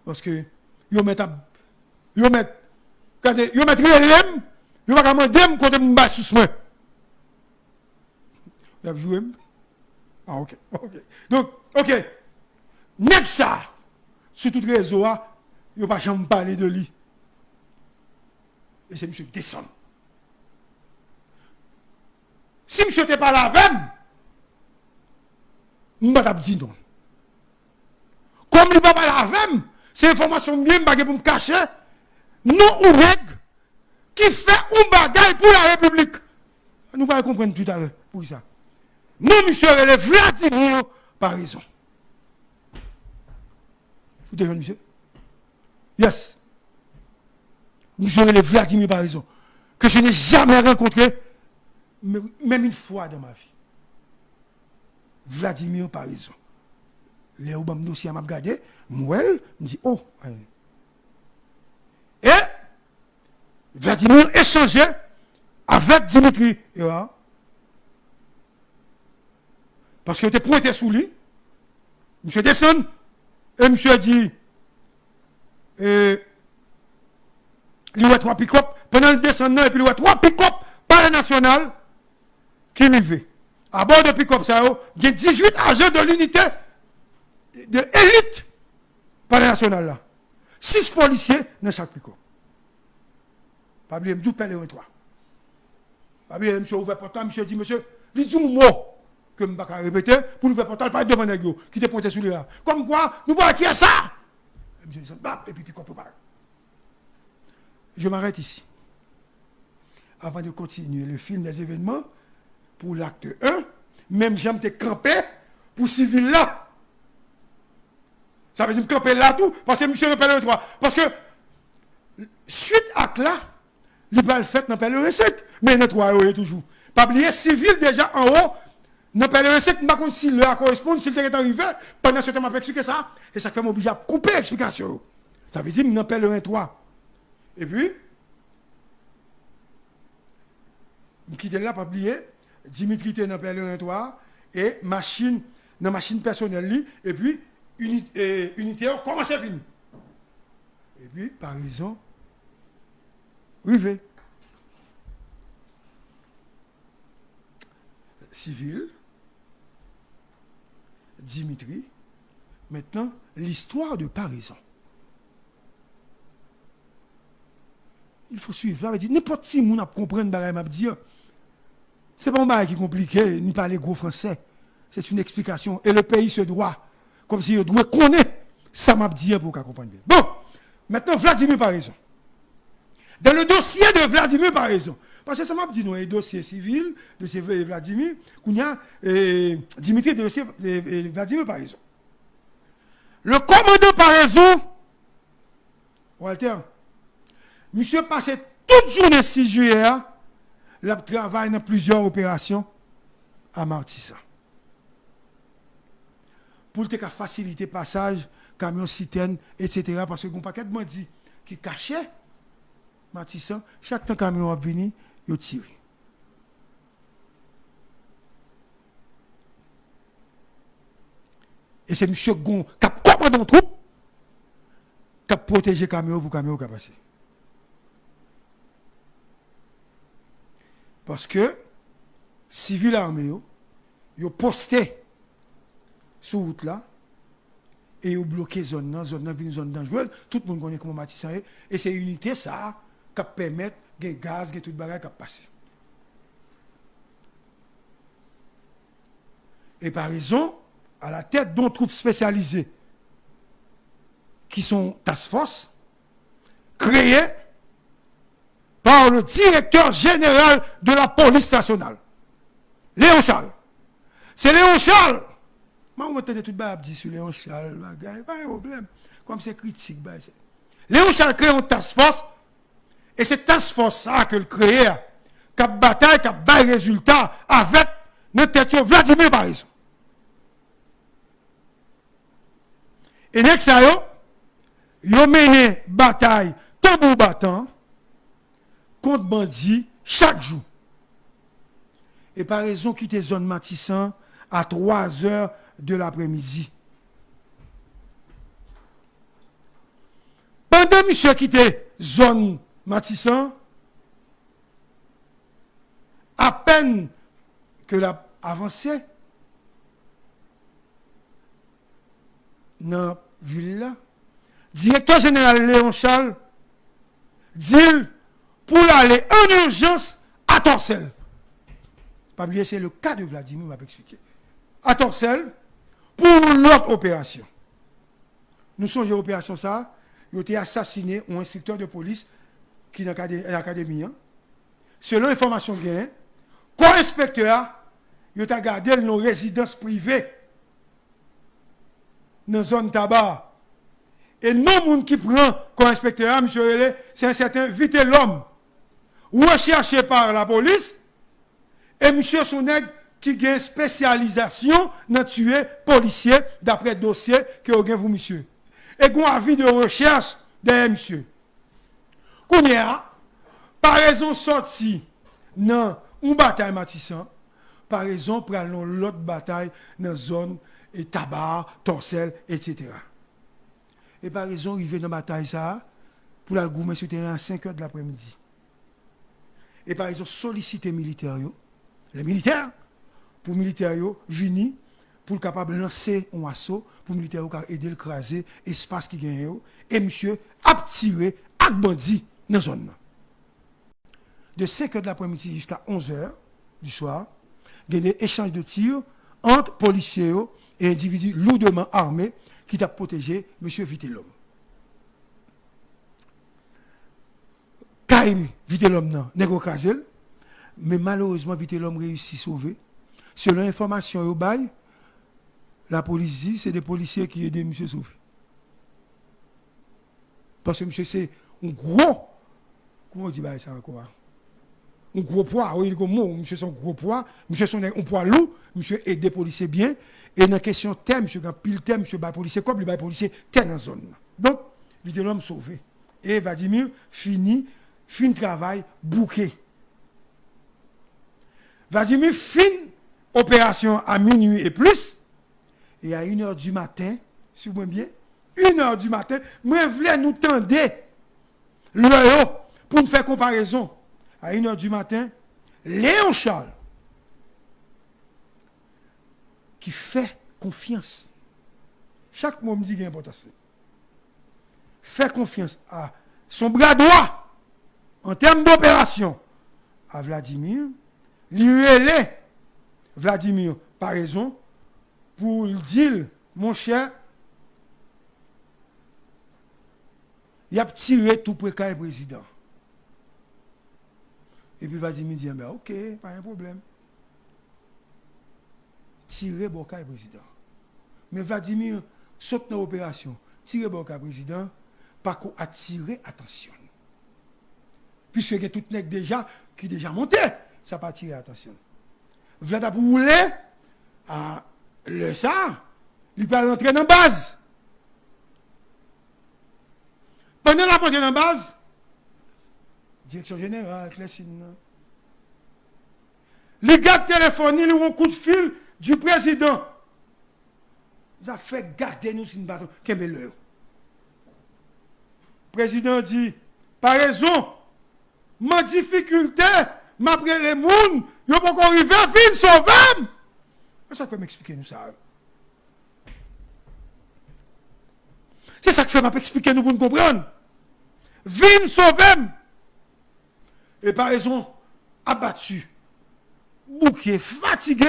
Parce que, yo met, quand yo met relève, yo va demander quand me bas sous moi. Vous avez joué? Ah, ok. Donc, ok. Nèg ça, sur tout réseau, yo pas jamais parler de lui. Et c'est monsieur descend. Si monsieur n'était pas là avec, je ne vais pas dire non. Comme il ne va pas là avec, c'est information bien pour me cacher, non ou règle qui fait un bagage pour la République. Nous allons comprendre tout à l'heure pour ça. Non, monsieur, le Vladimir, par raison. Vous devez, monsieur? Yes. Monsieur, le Vladimir, par raison. Que je n'ai jamais rencontré, même une fois dans ma vie. Vladimir, par raison. Les Obama dossier m'a regardé, moi, me dit, oh. Et Vladimir échangeait avec Dimitri. Parce que était pointé sous lui. Monsieur descend et monsieur dit, il y a 3 pick-up. Pendant le descendant, et puis il y a 3 pick-up par la nationale qui arrivaient. À bord de pick-up, il y a 18 agents de l'unité de élite par la nationale là. 6 policiers dans chaque pick-up. Pas oublier, je parle de 3. Pas oublier, monsieur ouvert portal, monsieur dit, monsieur, il dit un mot que je ne vais pas répéter pour ouvrir portal, pas devant les gars qui te pointé sur les là. Comme quoi, nous voyons qui est ça? Monsieur dit, et puis pick-up parle. Je m'arrête ici. Avant de continuer le film des événements, pour l'acte 1, même j'aime te camper pour civil là. Ça veut dire camper là tout, parce que monsieur repelle le 3. Parce que, suite à là, il va le faire dans le recette. Mais le 3 est toujours. Pas oublier, civil déjà en haut, dans le recette, je ne sais pas si le correspond, s'il est arrivé, pendant ce temps, je vais expliquer ça. Et ça fait m'obliger à couper l'explication. Ça veut dire que je le 3. Et puis, je quitte là, pas oublier, Dimitri était dans le 3 et machine, dans machine personnelle, et puis, unité, comment c'est fini? Et puis, par raison, rivé. Civil, Dimitri, maintenant, l'histoire de Paraison. Il faut suivre. Ça veut dire, n'importe qui moun a comprendre ce que m'a dit. Ce n'est pas un bagage qui est compliqué, ni parler gros français. C'est une explication. Et le pays se doit, comme si il doit connaître ça m'a dit pour qu'on comprenne bien. Bon, maintenant, Vladimir Paraison. Dans le dossier de Vladimir Paraison, parce que ça m'a dit, non, un dossier civil, dossier Vladimir, qu'on y a Dimitri, dossier Vladimir Paraison. Le commandant Paraison, Walter, monsieur passait toute journée 6 juillet, il travaille dans plusieurs opérations à Martissa. Pour te faciliter le passage, camion citerne, etc. Parce que un paquet de bandits qui cachaient Martissa, chaque temps camion a venu, il a tiré. Et c'est monsieur Gon qui a commandé une troupe, qui a protégé le camion pour le camion qui passer. Parce que, civil armé, ils ont posté sur route là, et ils ont bloqué la zone une zone dangereuse. Tout le monde connaît comment Matissan est. Et c'est une unité ça qui permet de gaz, de tout le bagage qui passe. Et par raison, à la tête d'un troupes spécialisées qui sont task force, créées par le directeur général de la police nationale, Léon Charles. C'est Léon Charles. Moi, on entend tout le dit sur Léon Charles, pas de problème. Comme c'est critique. Léon Charles crée une task force, et c'est task force ça que le crée, qui a bataille, qui a bail résultat avec notre tête Vladimir Paraison. Et next ils ont mené bataille tambour battant contre bandits chaque jour. Et par raison quitter zone Matissan à 3 heures de l'après-midi. Pendant que monsieur quittait zone Matissan, à peine que l'a avancé dans la ville là, directeur général Léon Charles dit pour aller en urgence à Torcelles. Pas oublier, c'est le cas de Vladimir, m'a expliqué. À Torcelles, pour l'autre opération. Nous sommes en opération ça, il a été assassiné un instructeur de police qui est dans l'académie. Selon l'information gagnée, co-inspecteur, il a gardé nos résidences privées dans la zone tabac. Et non, moun qui prend comme inspecteur, monsieur Relé, c'est un certain Vite l'homme, recherché par la police, et monsieur Soneg qui a une spécialisation dans tuer policiers d'après le dossier que vous avez vous, monsieur. Et qu'on a avis de recherche derrière monsieur. Qu'on y a, par raison sorti dans une bataille Matissan, par raison pour aller dans l'autre bataille dans la zone et tabac, Torcelles, etc. Et par raison, arriver dans la bataille, ça, pour la goumer sur le terrain à 5 h de l'après-midi. Et par raison, solliciter les militaires, pour les militaires venir, pour capable de lancer un assaut, pour les militaires aider à écraser l'espace qui gagne. Et monsieur a tiré à bandit dans la zone. De 5 h de l'après-midi jusqu'à 11 h du soir, il y a des échanges de tirs entre policiers et individus lourdement armés qui t'a protégé M. Vitellum. Kaim Vitellum non, n'est pas mais malheureusement Vitellum réussit à sauver. Selon l'information au bail, la police dit c'est des policiers qui aident M. sauver. Parce que M. c'est un gros, comment on dit ça encore? Un gros poids, oui, M. c'est un gros poids, M. c'est un poids lourd, M. aide des policiers bien. Et dans la question thème, M. quand pile thème, M. bat policier comme le policier t'es dans la zone. Donc, Vitellum sauvé. Et Vladimir fin travail, bouquet. Vladimir fin opération à minuit et plus. Et à 1 h du matin, si vous voulez bien, 1 h du matin, moi voulais nous tendre l'œil pour nous faire comparaison. À 1 h du matin, Léon Charles, qui fait confiance. Chaque mot me dit qu'il y a importance. Fait confiance à son bras droit en termes d'opération à Vladimir. Lui relève Vladimir par raison pour lui dire, mon cher, il a tiré tout près du président. Et puis Vladimir dit, ben, ok, pas un problème. Tirer Boka président. Mais Vladimir saute dans l'opération. Tirer Boka président, par contre, attirer attention. Puisque il y a tout le déjà qui déjà monté, ça pas attirer attention. Vladimir pour rouler à le ça, il peut rentrer dans la base. Pendant la montée dans la base, direction générale, Clessine. Les gars téléphoniques, ils ont un coup de fil du président. Vous avez fait garder nous sur une bâton. Quel est l'heure? Le président dit, par raison, ma difficulté, m'après les mouns, ils n'ont pas encore arrivé à venir sauver. Ça fait m'expliquer nous ça. C'est ça que fait m'expliquer nous pour nous comprendre. Vin sauver. Et par raison, abattu, bouqué, fatigué.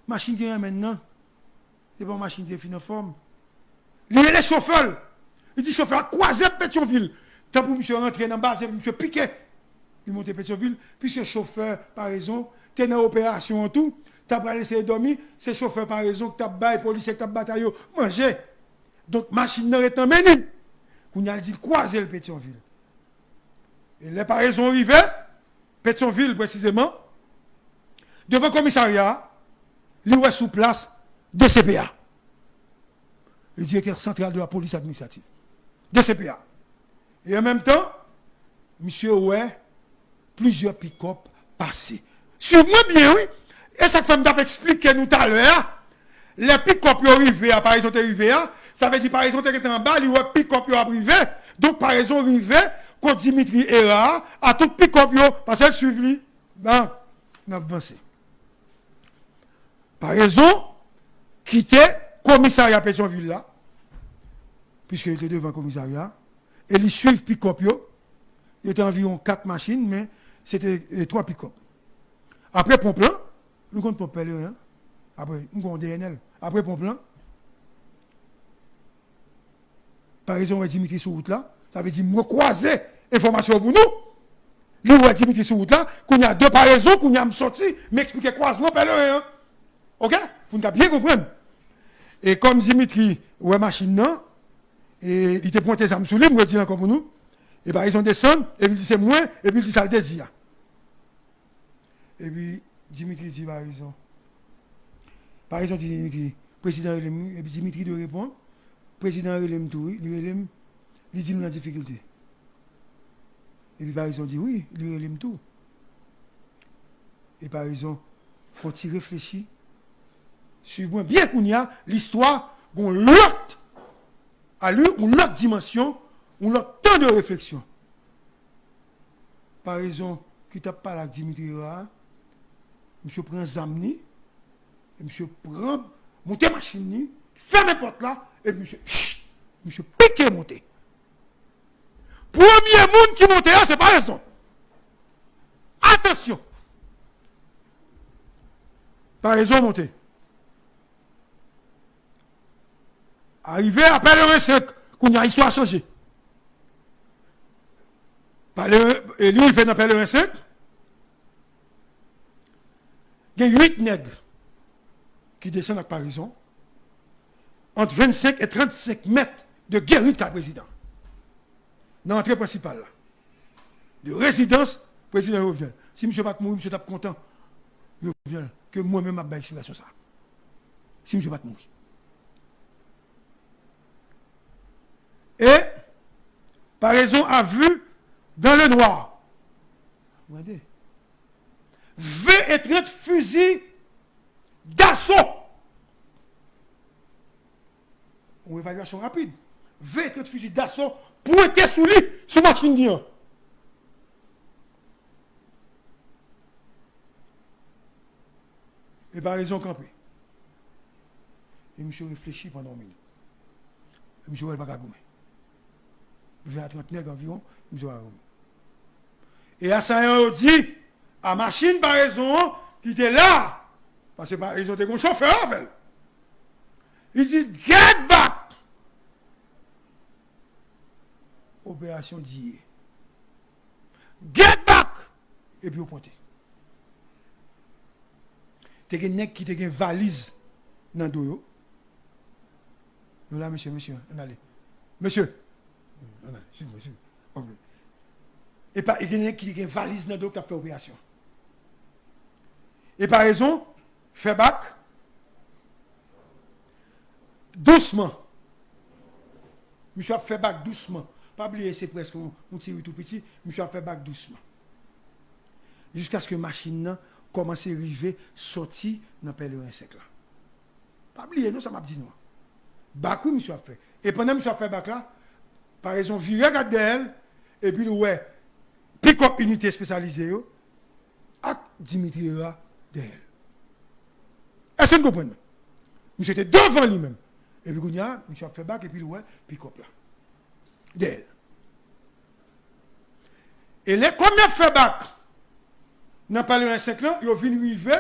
Machine qui est maintenant, c'est pas une machine qui est fin en forme. Il y a les chauffeurs. Il dit chauffeur, croisé Pétionville. Tant pour monsieur rentrer dans la base, monsieur piqué. Il monte Pétionville, puisque chauffeur, par raison, tu es dans l'opération en tout, tu as pas laissé dormir, c'est chauffeur par raison que tu as baillé, policier, tu as bataille, manger. Donc, machine dans le menu. On a dit croiser le Pétionville. Et les par raison arrivées, Pétionville précisément, devant le commissariat, il est sous place DCPA, le directeur central de la police administrative. DCPA. Et en même temps, monsieur ouais, plusieurs pick-up passés. Suivez-moi bien, oui. Et ça fait m'expliquer nous tout à l'heure, les pick-up arrivés, par exemple, arrivés, Ça veut dire, par exemple, tu es en bas, il y a pick-up qui arrivé. Donc, par exemple, arrivé, quand Dimitri est là, à tout pick-up, parce qu'elle suivi, ben, on a avancé. Par exemple, quitter le commissariat Pétionville là, puisqu'il était devant le commissariat, et ils suivent pick-up, il y avait environ 4 machines, mais c'était 3 pick-up. Après Pomplan, nous comptons Pomplan, hein? Après, nous avons DNL. Après Pomplan, par exemple, Dimitri sur route là, ça veut dire, moi croiser information pour nous. Nous, on Dimitri sur route là, qu'on y a deux paraisons, qu'on y a sorti, m'expliquer croisement, pèlerin. Hein? Ok? Vous nous bien comprendre. Et comme Dimitri, ouais, machine non, et il était pointé ça me sous lui, moi, dit encore pour nous. Et par ils ont descendu, et puis il dit c'est moi, et puis il dit ça le désir. Et puis Dimitri dit par exemple. Par exemple, Dimitri, président Relem, et puis Dimitri de répondre, président Relem tout, il dit nous la difficulté. Et puis par exemple, dit oui, il Relem tout. Et par exemple, faut-il réfléchir sur bien qu'on y a l'histoire, qu'on l'autre, à lui, une autre dimension, on a temps de réflexion. Par exemple, qui t'a parlé avec Dimitri Ra, monsieur prend Zamni, et monsieur prend, monter machine, ferme la porte là, et monsieur, monsieur piqué monter. Premier monde qui monte là, c'est pas raison. Attention. Par raison monter. Arrivé à Pèlerin 5, qu'on a histoire changé. Et lui, il fait dans Pèlerin 5. Il y a 8 nègres qui descendent à Parison entre 25 et 35 mètres de guérite de président. Dans l'entrée principale, là. De résidence, président revient. Si M. Pat mourir, M. Tap content, il revient. Que moi-même, je vais explication ça. Si M. Pat mourir. Et, par raison, a vu dans le noir. Regardez. 20 et 30 fusils d'assaut. Une évaluation rapide. 20 et 30 fusils d'assaut pointés sous lui, sur machine d'Ian. Et par raison campé. Et monsieur réfléchit pendant une minute. Et monsieur ne va pas gommer. 20 à 30 nègres environ, monsieur va gommer. Et à ça, on dit, à machine par raison, qui était là, parce que par raison, était un chauffeur avec. Il dit, get back! Opération d'hier. Get back! Et puis au pointé. T'es un nègre qui te une valise dans le dos. Nous là, monsieur, on allait. Monsieur, on allait, suivez-moi, suivez-moi. Et pas, il y a un nègre qui a une valise dans le dos qui a fait opération. Et par raison, fait bac, doucement. Monsieur a fait bac doucement. Pas oublier, c'est presque un tire tout petit. Monsieur a fait bac doucement. Jusqu'à ce que la machine commence à arriver, sortir dans le pèlerin sec là. Pas oublier, non, ça m'a dit non. Bac, oui, monsieur a fait. Et pendant que monsieur a fait bac là, par exemple, virer regarde d'elle, et puis ouais, pick-up unité spécialisée, avec Dimitri Ra d'elle. Est-ce que vous comprenez? Monsieur était devant lui-même. Et puis, monsieur a fait bac, et puis ouais, pick-up là. D'elle. Et les combien fait bac dans pas le 5 là, ils viennent arriver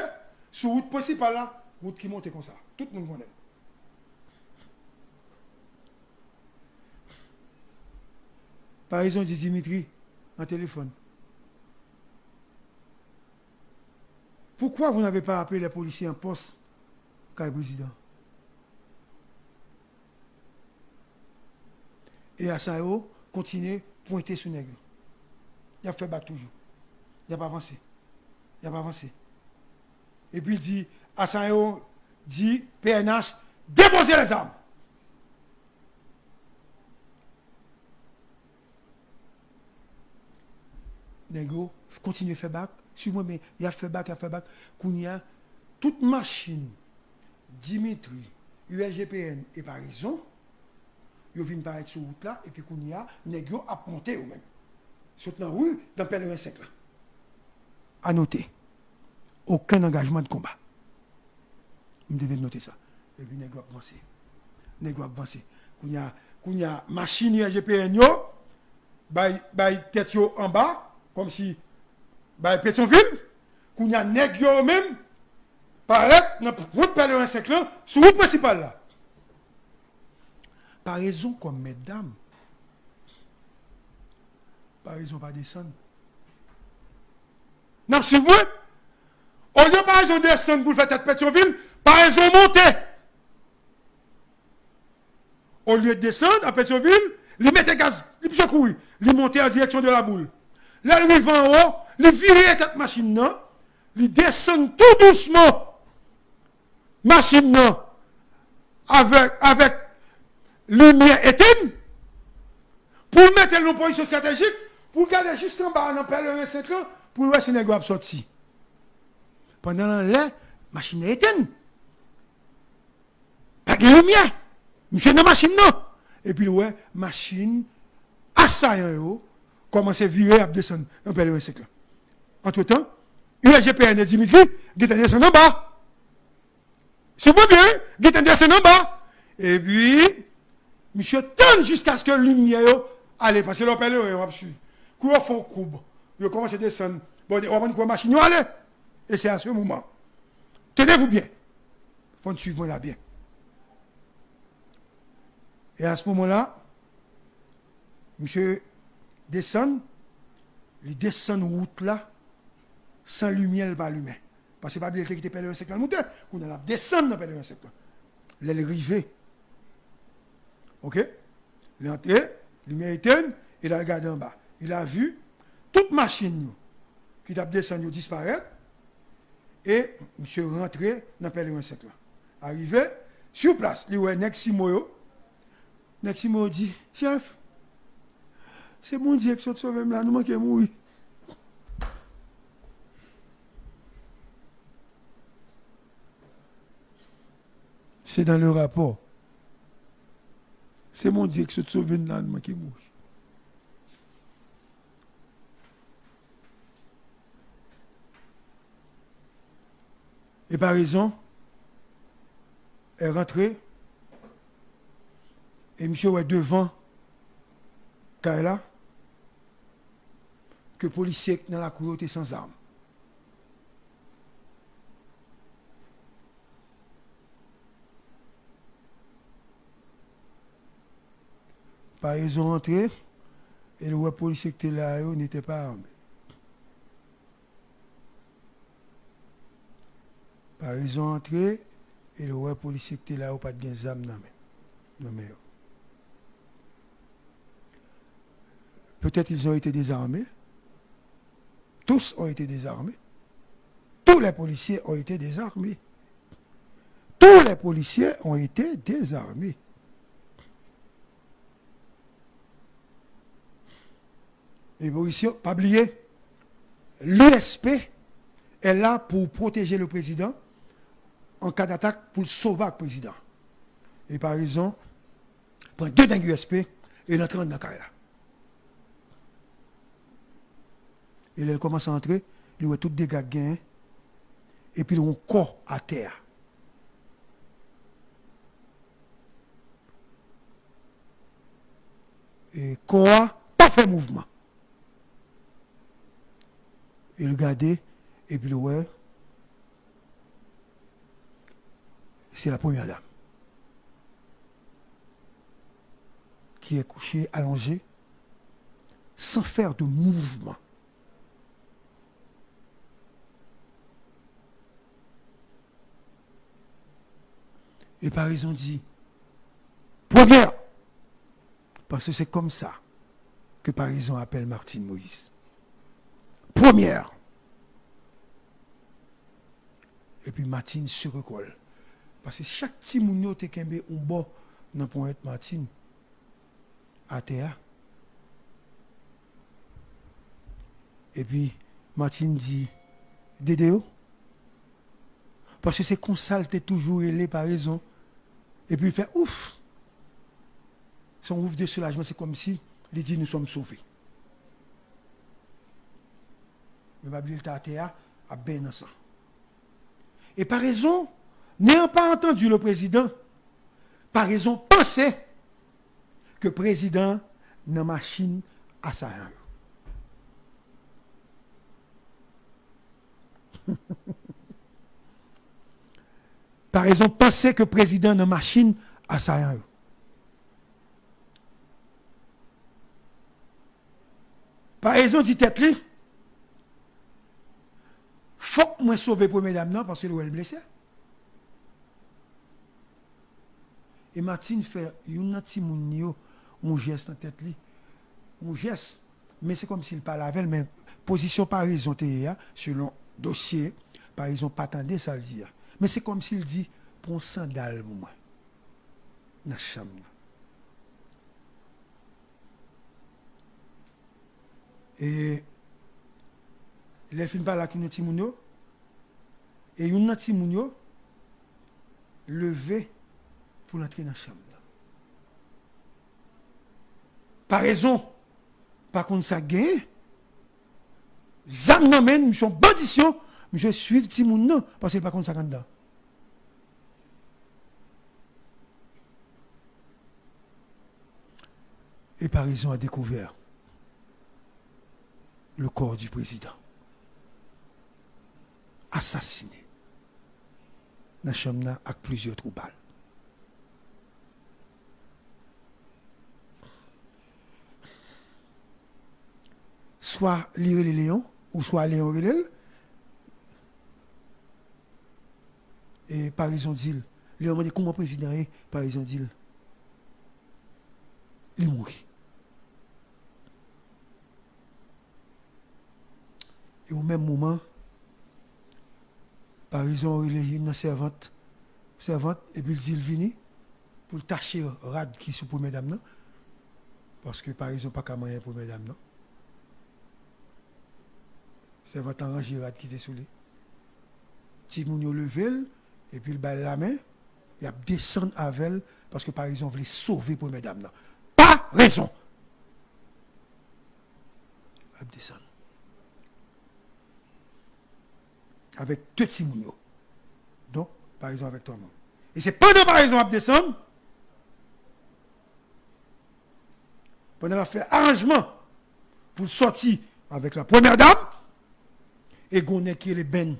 sur route principale là, route qui monte comme ça. Tout le monde connaît. Par exemple, dit Dimitri en téléphone. Pourquoi vous n'avez pas appelé les policiers en poste quand le président? Et à ça, continue pointer sur nègre. Il a fait bac toujours. Il n'a pas avancé. Il n'a pas avancé. Et puis il dit, à ça, dit, PNH, déposez les armes. Nègre, continue à faire bac. Sur moi, mais il a fait bac, Qu'on y a toute machine, Dimitri, USGPN et Parison, Ils viennent paraître sur route là, et puis qu'on y a, nèg yo a monté eux-mêmes. Saute dans la rue, dans pèlerin 5 là. À noter, aucun engagement de combat. Vous devez noter ça. Et puis nèg yo avancer. Nèg yo avancer. Qu'on y a machine GPN yo, bay tête yo en bas, comme si bay Pétionville, qu'on y a nèg yo même paraître dans route pèlerin 5 là, sur route principale là. Par raison comme mesdames, par raison pas descendre. Non, c'est vrai. Au lieu par raison descendre pour faire tête Pétionville, par raison monter. Au lieu de descendre à Pétionville, il mettait gaz, il secourir, il montait en direction de la boule. Là, il arrive en haut, il vire cette machine là, il descend tout doucement. Machine là, avec lumière éteinte, pour mettre une position stratégique, pour garder jusqu'en bas dans pèlerin 5 ans, pour voir si les gars sorti. Pendant la machine est éteinte. Pas de lumière. Monsieur dans la machine, non. Et puis, ouais, machine, assaillant, commence à virer à descendre dans pèlerin 5 ans. Entre-temps, USGPN et Dimitri, qui est descendu en bas. C'est pas bien, qui est descendu en bas. Et puis, monsieur tente jusqu'à ce que la lumière allait, parce que l'opérateur va suivre. Quand ils font courbe, ils commencent à descendre. Bon, on va prendre machine, allez. Et c'est à ce moment. Tenez-vous bien. Il faut suivre moi là bien. Et à ce moment-là, monsieur descend, il descend route là, sans lumière, pas allumée. Parce que pas bien qu'il était pèlerin 5 ans moteur, qu'on a descendre dans pèlerin 5 ans. L'aile rivée. Ok? Il est entré, lumière éteinte, il a regardé en bas. Il a vu toute machine qui a descendu disparaître et monsieur rentré dans le pèlerin 5 là. Arrivé sur place, il voit Neximo. Neximo dit, chef, c'est mon Dieu qui sauve là, nous manquons mourir. C'est dans le rapport. C'est mon Dieu qui se sauve là, nous manquons mourir. Et par raison, elle est rentrée et monsieur est devant Kaila que les policiers dans la cour étaient sans armes. Par raison rentrée et le policier qui était là n'était pas armé. Par raison entrée, et le policier qui était là, pas de gens non mais. Peut-être ils ont été désarmés. Tous ont été désarmés. Tous les policiers ont été désarmés. Tous les policiers ont été désarmés. Et vous ici, pas oublier, l'USP est là pour protéger le président en cas d'attaque pour sauver le président. Et par exemple, prend 2 dingues USP et il entre dans le cas là. Et il commence à entrer, il voit tout dégâts gains, et puis il a un corps à terre. Et corps, pas fait mouvement. Il regardait, et puis il voit, c'est la première dame qui est couchée, allongée, sans faire de mouvement. Et par raison dit, première, parce que c'est comme ça que par raison appelle Martine Moïse. Première. Et puis Martine se recolle. Parce que chaque petit mounio te kembe un bon dans point être Martine à terre. Et puis Martine dit Dédéo. Parce que c'est comme ça, elle toujours élé par raison. Et puis il fait ouf. son ouf de soulagement, c'est comme si il dit nous sommes sauvés. Mais Babylone Tatea a bien dans ça. Et par raison, n'ayant pas entendu le président, par raison, pensez que le président n'a machine à ça. Par raison, pensez que le président n'a machine à ça. Par raison, dit tête-li, faut que moi sauver première dame non parce que elle est blessée. Et Martine fait une petit mounio mon geste en tête li. Mon geste mais c'est comme s'il parlait avec elle mais position par raison selon dossier par raison pas attendre ça le dire. Mais c'est comme s'il dit prends sandale pour moi. Dans chambre. Et les films par là qui nous timounio et une timounio levé pour entrer dans la chambre. Par raison, par contre ça gagne, zam n'amène, mission bandition, monsieur suivre timoun non, parce que par contre ça gagne dedans. Et par raison a découvert le corps du président. Assassiné. Dans la chambre avec plusieurs trous balles. Soit lire les léons, ou soit Léon Relel. Et par exemple, dit, Léon m'a dit comment le président est, par exemple, dit, il mourit. Et au même moment, par exemple, il y a une servante, et puis il dit, il vient pour tâcher rad qui sous pour mesdames, parce que par exemple, pas qu'à moyen pour mesdames, non. Servante en rangé rad qui était sous lui. Timounio levé, et puis il bat la main, il a descendu avec elle, parce que par exemple, il voulait sauver pour mesdames, non. Pas raison. Il a descendu. Avec deux Timounio. Donc, par exemple, avec toi-même. Et c'est pendant par exemple, à descendre, pendant la fait arrangement pour sortir avec la première dame, et Gonnet qui est le Ben,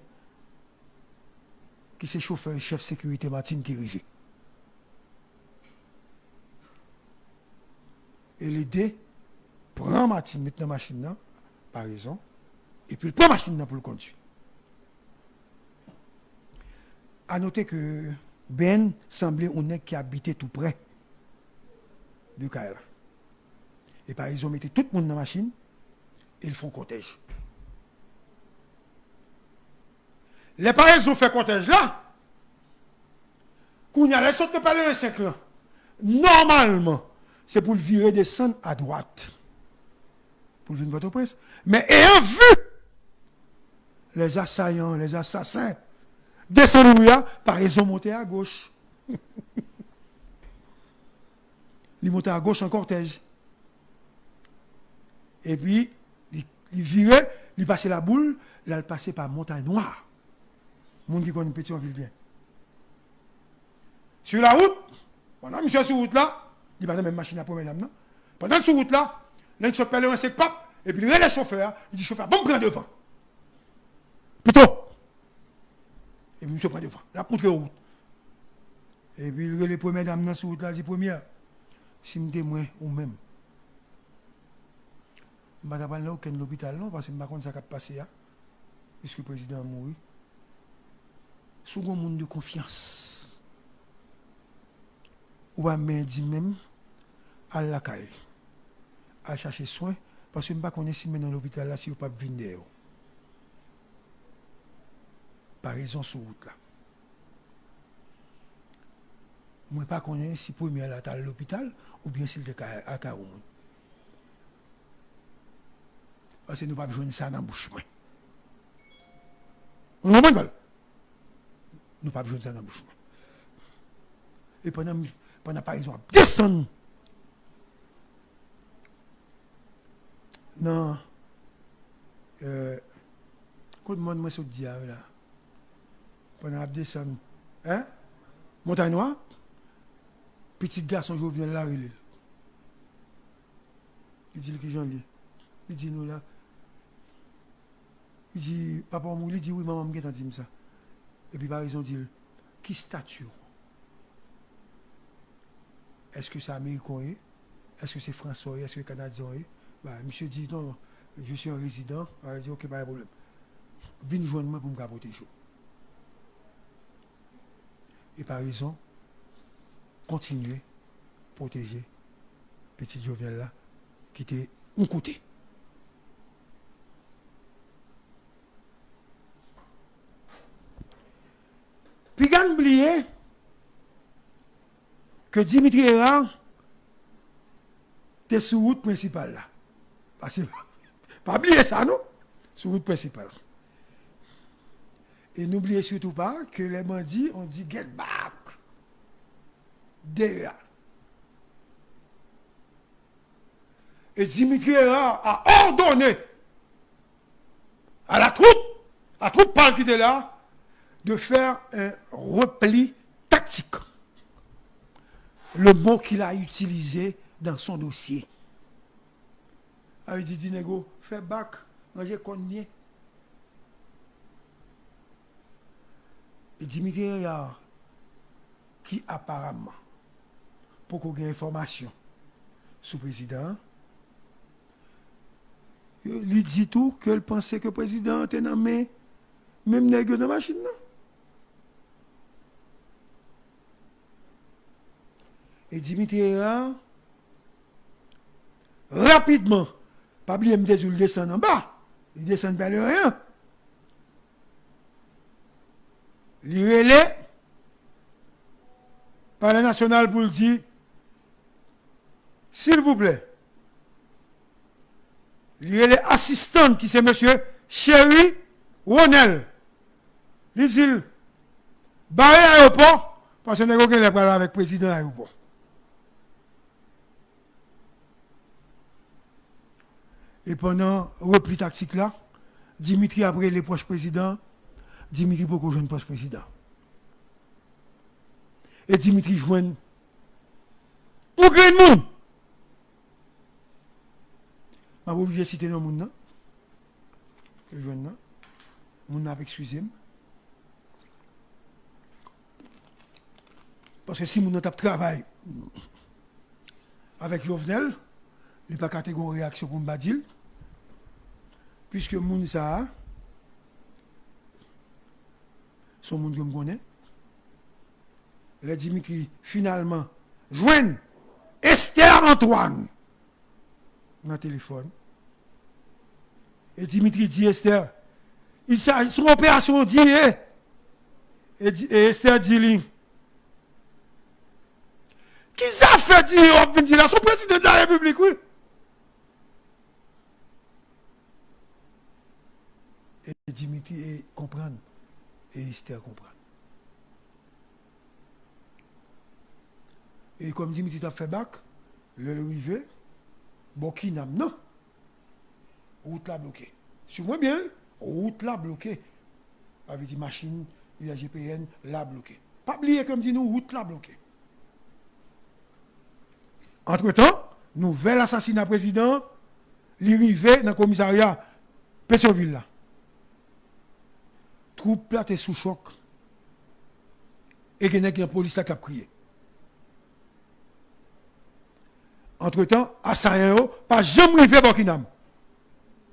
qui c'est chauffeur, chef sécurité Martine qui est arrivé. Et l'idée, prend Martine, maintenant machine, par exemple, et puis il prend machine pour le conduire. À noter que Ben semblait un nègre qui habitait tout près de Kaila. Et par exemple, ils mettaient tout le monde dans la machine et ils font cortège. Les parents ont fait cortège là. Quand il y a les autres parler de 5 ans, normalement, c'est pour le virer descendre à droite. Pour le venir votre prince. Mais ayant vu les assaillants, les assassins, descendre par raison monter à gauche. Il montait à gauche en cortège. Et puis, il virait, il passait la boule, là, il passait par montagne noire. Le monde qui connaît petit en ville bien. Sur la route, pendant que monsieur sur route là, il va dans la même machine à pour mesdames. Pendant sur route là, là, il se pèle un sec pape, et puis il relève le chauffeur, il dit chauffeur, bon, prends devant. Plutôt. Et puis, monsieur prend devant. La montre route. Et puis, il les premières dames dans la route là, il dit première, si je suis moi ou même, je ne vais pas aller à l'hôpital, non, parce que je ne sais pas ce qui va passer, puisque le président a mouru. Second monde de confiance. Ou à me dire même, à la caille, à chercher soin, parce que je ne sais pas si je dans l'hôpital là, si vous ne pouvez pas venir. Par raison sur route là. Je ne sais pas si le premier est à l'hôpital ou bien s'il est à Karoun. Parce que nous ne pouvons pas jouer ça dans la bouche. Vous comprenez? Nous ne pouvons pas jouer ça dans la bouche. Et pendant par exemple, descendre non. Quand monde moi sur dia là. Pendant la descendre. Hein? Montagne Noire. Petit garçon Jovenel là il dit que Jean lui. Il dit nous là. Il dit papa moi il dit oui maman me dit ça. Et puis par exemple dit qui statue? Est-ce que c'est américain? Est-ce que c'est français? Est-ce que c'est canadien? Bah, monsieur dit non, je suis un résident. Il dit ok, pas de problème. Viens joindre moi pour me protéger. Et par raison, continuer à protéger petit Jovenel là, qui était un côté. Puis, il a oublié que Dimitri Erard était sur la route principale là. Parce que, pas oublier ça, non? Sur la route principale. Et n'oubliez surtout pas que les bandits ont dit get back. Derrière. Et Dimitri Erard a ordonné à la troupe qui était là, de faire un repli tactique. Le mot qu'il a utilisé dans son dossier. Il a dit, Dinego, fais bac, j'ai connu. Et Dimitri Erard, qui apparemment, pour qu'on ait information sur le président, il dit tout qu'elle pensait que le président était nommé, même nègre dans la machine. Non? Et Dimitri Erard, rapidement, pas oublier me il descend en bas, il descend vers le rien. Il relais par la nationale pour le dire, s'il vous plaît, il relais assistant qui c'est monsieur Chéri Ronel. Il dit, barré aéroport, parce que nous avons parlé avec le président de l'aéroport. Et pendant le repli tactique là, Dimitri après les proches présidents, Dimitri pour qu'on joue poste président. Et Dimitri joue au grand monde. Je vais obligé de citer le monde. Que je joue monde avec excusez-moi. Parce que si mon tape travail avec Jovenel, il n'y a pas catégorie réaction pour me dire. Puisque moun ça, son monde que je connais, le Dimitri finalement joignent Esther Antoine dans le téléphone. Et Dimitri dit Esther, son opération dit, et Esther dit, qui ça fait dire, son président de la République, oui. Et Dimitri comprend. Et Esther comprend. Et comme Dimitri a fait bac, le arrivé, Bokinam, non. Route là bloquée. Sur moi bien, route là bloquée. Avec des machines, la GPN, là bloquée. Pas oublier comme dit nous, route là bloquée. Entre-temps, nouvel assassinat président, l'arrivée dans le commissariat Pétionville là. Troupe là est sous choc. Et il y a la police qui a crié. Entre-temps, assaillant, pas jamais arrivé à Burkinam.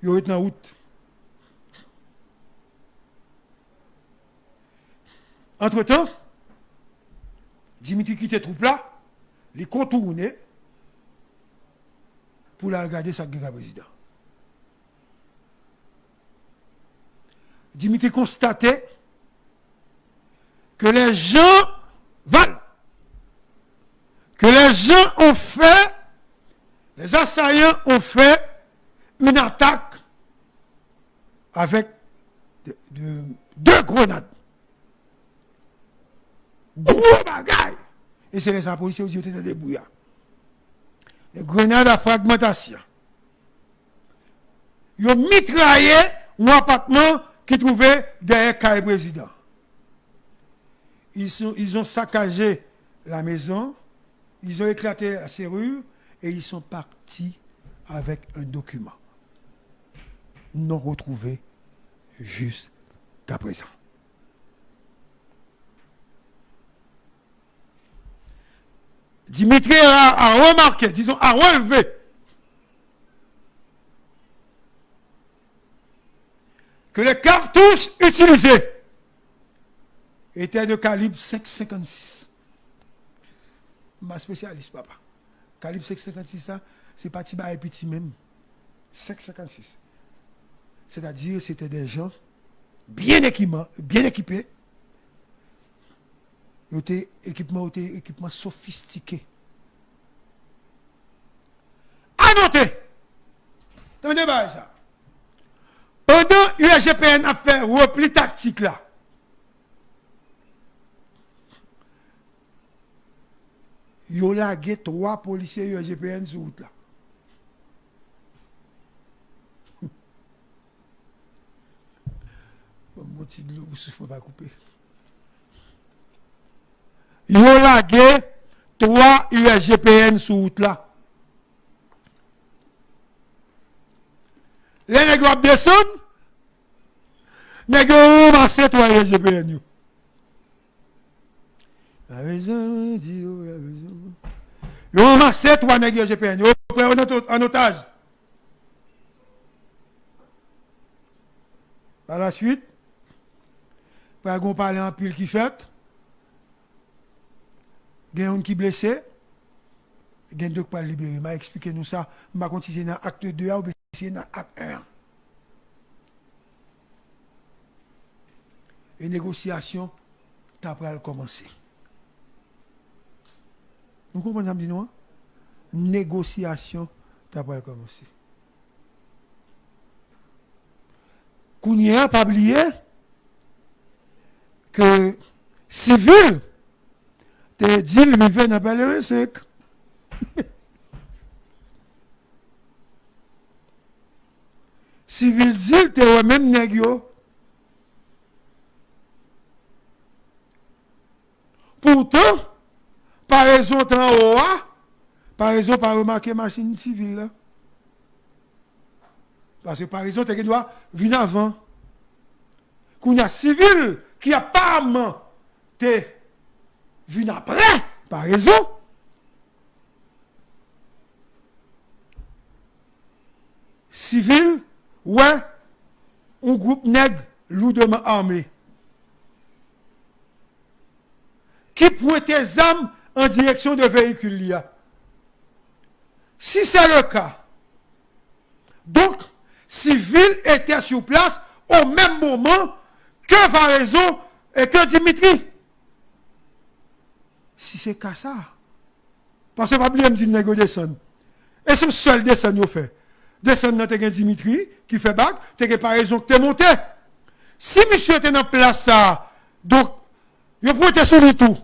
Il est dans la route. Entre-temps, Dimitri quitte troupe là, il contourné pour la regarder sa guerre président. Dimitri constatait que les gens valent, que les gens ont fait, les assaillants ont fait une attaque avec deux grenades. Gros bagaille. Et c'est les policiers qui étaient dans des bouillards. Les grenades à fragmentation. ils ont mitraillé un appartement qui trouvait derrière le président. Ils ont saccagé la maison, ils ont éclaté la serrure et ils sont partis avec un document non retrouvé jusqu'à présent. Dimitri a remarqué, disons, a relevé que les cartouches utilisées étaient de calibre 5,56. Ma spécialiste, papa. Calibre 5,56, ça, c'est pas Tiba et petit même. 5,56. C'est-à-dire, c'était des gens bien équipés. Équipement sophistiqué. À noter, dans le débat, ça. Pendant USGPN a fait repli tactique là, il a lagué 3 policiers USGPN sur route là. Mon petit de l'eau, vous ne pas couper. Il a lagué 3 USGPN sur route là. Les nègres descendent, nègres massent 3 USGPN. La raison, dit, la raison. Ils ont massé 3 nègres USGPN. Ils ont pris en otage. Par la suite, par contre, parler en pile qui fait. Il y a un qui est blessé. Il y a un qui pas libéré. Je vais expliquer nous ça. Je vais continuer dans l'acte 2 ou bien dans l'acte 1. Et négociation, tu as commencer. Vous comprenez ça, me dit nous? Négociation, tu as commencer. Kounia, pas oublier que civil, te dit le vivant n'a pas le sec. Civil dit, te même négio. Pourtant, par raison en haut, par raison pas remarquer machine civile là. Parce que par raison, tu dois venir avant. Qu'on y a civil qui apparemment te venu après, par raison. Civil, ouais, un groupe nègre lourdement armé. Qui pointe des armes en direction de véhicules. Si c'est le cas, donc, civil était sur place au même moment que Varaison et que Dimitri. Si c'est cas ça, parce que pas oublier me dit négo descendre. Et c'est le seul descendre qu'on fait. Descendre dans t'es Dimitri qui fait bac, t'es par raison que t'es monté. Si monsieur était dans place ça, donc il peut être sur tout.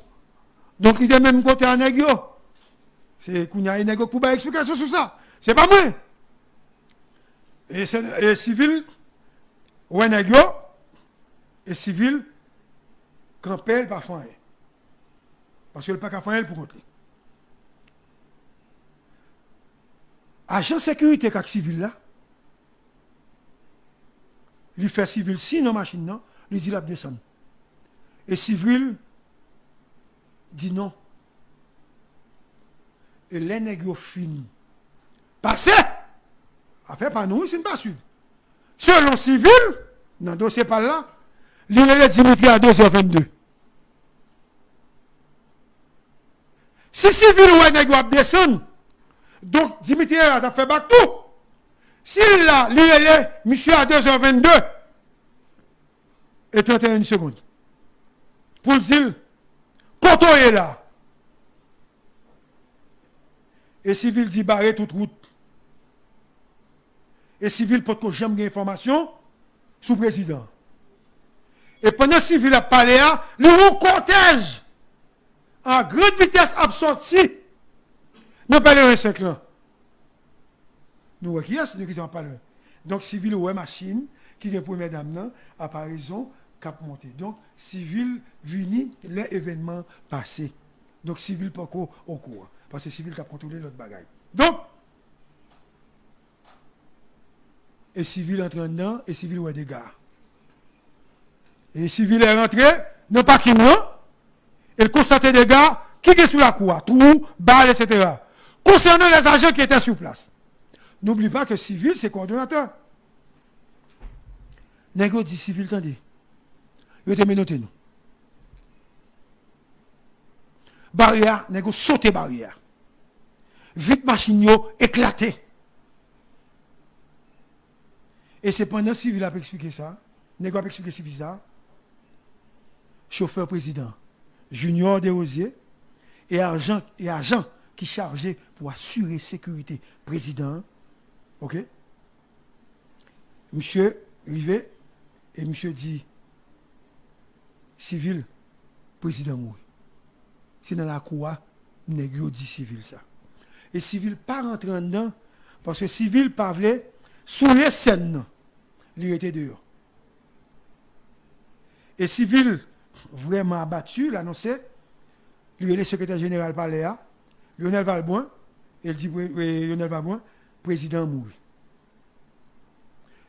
Donc il est même côté en négo. C'est qu'on y a un négo pour faire explication sur ça. C'est pas moi. Et civil, ouais négo, et civil, campel pas faire. Parce que le pas qu'à faire pour rentrer. Agent sécurité как civil là, il fait civil si non machine non, il dit la descendre. Et civil dit non. Et les négros fin. Passez! Affaire pas nous, c'est pas sûr. Selon civil, dans le dossier par là, il est Dimitri à 2h22. Si civil ou un négro descend, donc Dimitri a fait bac tout. S'il là, il est monsieur à 2h22 et 31 secondes. Pour dire, quand on est là, et civil dit barrer toute route. Et civil peut que j'aime des informations sous président. Et pendant civil a parlé à, le cortège en grande vitesse absorti. Nous parlons 5 là. Nous qui est-ce qui sont parlé? Donc, civil, ouais, machine, qui est première dame, non, à par raison, cap monté. Donc, civil, vini, les événements passés. Donc, civil, pas au courant. Parce que civil, cap contrôlé l'autre bagaille. Donc, et civil entre dedans, et civil, ouais, des gars. Et civil est rentré, non pas qui non, et constater des gars qui est sous la cour, tout, balle, etc. Concernant les agents qui étaient sur place. N'oublie pas que civil, c'est coordonnateur. Négo dit civil, tendez. Yo te menoté nous. Barrière, négo sauté barrière. Vite machine yo éclaté. Et c'est pendant civil a expliqué ça. Négo a expliqué civil ça. Chauffeur président, Junior Desrosiers et agent qui chargé pour assurer sécurité président. OK? Monsieur Rivet et monsieur dit civil président mourir. C'est dans la cour, nègre dit civil ça. Et civil pas rentrer dedans parce que civil pas voulait sourire scène. Il était dehors. Et civil vraiment abattu, l'annonçait, le secrétaire général Paléa, Lionel Valboin, et il dit Lionel Valboin, président mourit.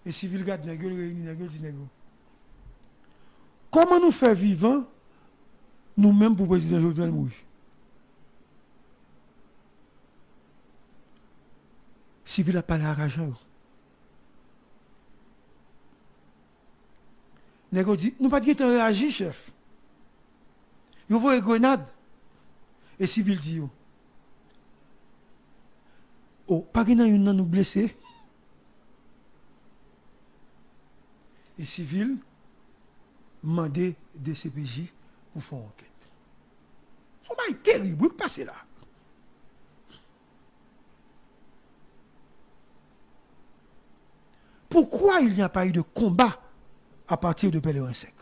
Et civil garde nègre, dit nègre. Comment nous faire vivant nous-mêmes pour président Jovenel mourir? Civil a parlé à l'argent. Nègre dit, nous pas de temps réagir, chef. Vous voyez grenade. Et civil dit, oh, pas que nous blessés. Et civil mandé de CPJ pour faire enquête. C'est terrible qui passe là. Pourquoi il n'y a pas eu de combat à partir de Pèlerin Sec?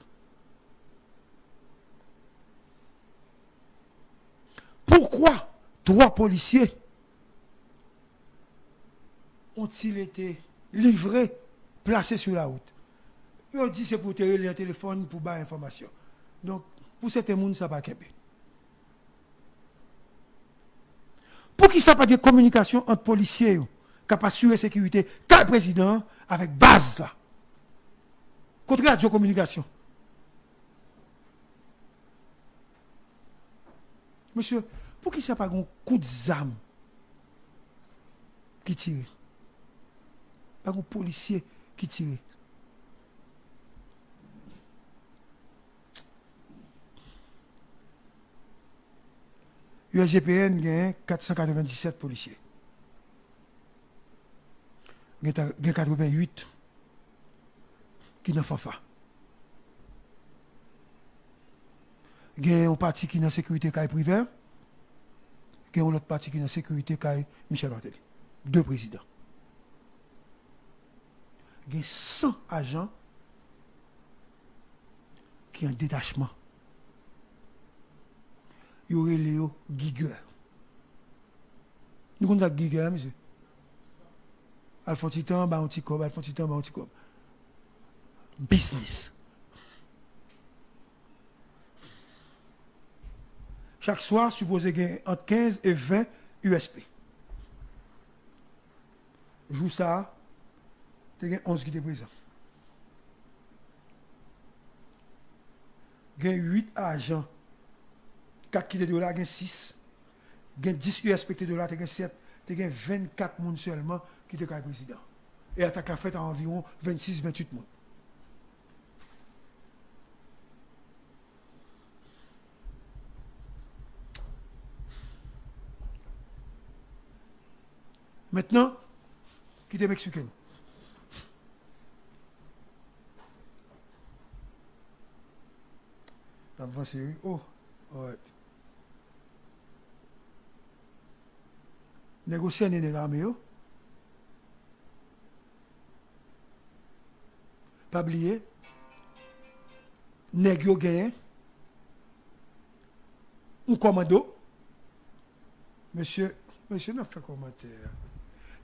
Pourquoi 3 policiers ont-ils été livrés, placés sur la route? Ils ont dit c'est pour tirer le téléphone pour avoir information. Donc, pour certains gens, ça ne va pas qu'aimer. Pour qui ça n'a pas de communication entre policiers qui ont assuré la sécurité, car le président, avec base là. Contre la communication. Monsieur, pour qui ça n'a pas un coup de zame qui tire? Pas un policier qui tire. USGPN gagne 497 policiers. Il y a 88 qui n'ont pas fait. Il y a un parti qui est dans la sécurité privée. Il y a un autre parti qui est dans la sécurité Michel Martelly. 2 présidents. Il y a 100 agents qui ont un détachement. Il y aurait Léo Giger. Nous connaissons Giger, monsieur. Alphonse Titan, Alphonse Titan. Business. Chaque soir, supposé gagner entre 15 et 20 USP. Joue ça, tu as 11 qui étaient présents. Il y a 8 agents. 4 qui étaient de là, il y a 6. Il y a 10 USP de là, il y a 7. Il y a 24 personnes seulement qui étaient président. Et l'attaque a fait à environ 26-28 personnes. Maintenant, qui te m'explique? La pensée, oh, ouais. Négocier les armées, pas oublier, négocier gagné, un commando, monsieur n'a fait commentaire.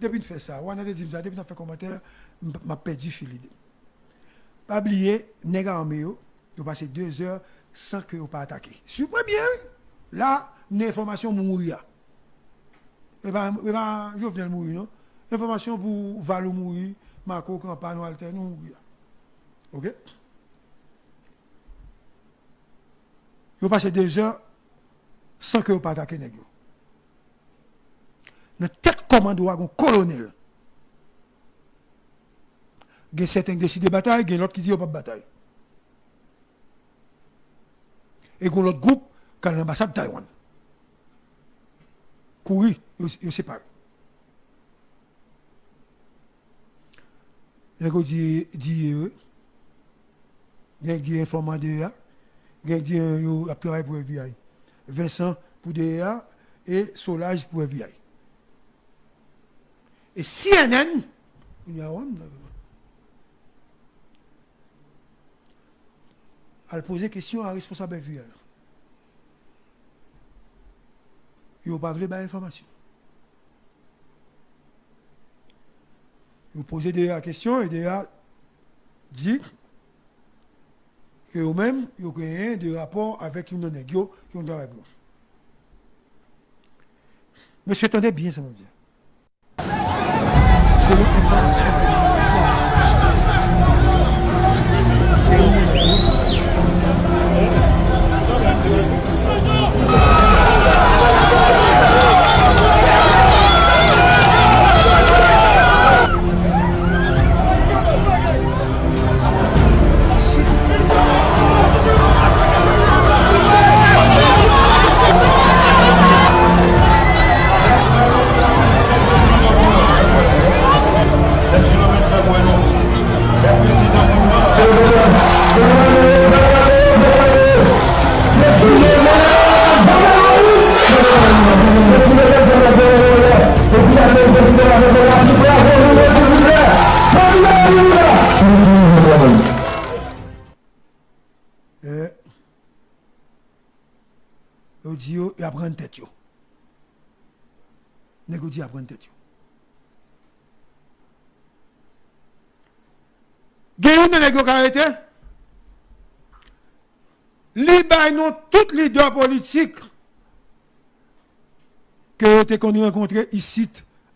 depuis que fait ça, on a dit ça, depuis que fait commentaire, m'a perdu fil l'idée. Pas oublier, nèg armé yo, ils passé 2 heures sans que yo pas attaqué. Super bien. Là, une information mourir. Et ben je viens de mourir non. Information pour Valo mourir, Marco campagne Walter nous mourir. OK? Yo passé 2 heures sans que yo pas attaqué nèg yo. Dans tête commando un colonel. Il y a certains qui décident de bataille, il y a l'autre qui dit qu'il n'y a pas de bataille. Et il y a l'autre groupe qui est l'ambassade de Taïwan. Courir, ils séparent. Les gens disent, il y a des informations de DEA, il y a des gens qui travaillent pour FBI. Vincent pour DEA et Solage pour FBI. Et CNN, il y a un elle pose question à la responsable FBI. Il n'a pas voulu donner l'information. Il pose des questions et des dit que eux-mêmes, ils ont créé des rapports avec une non-négio qui ont travaillé. Monsieur, attendez bien, ça me dit. C'est l'information. Et apprendre tête yo. Négocier apprendre tête yo. Gagne de négocier arrêté. Li bay non tous les leaders politiques que tu qu'on rencontré ici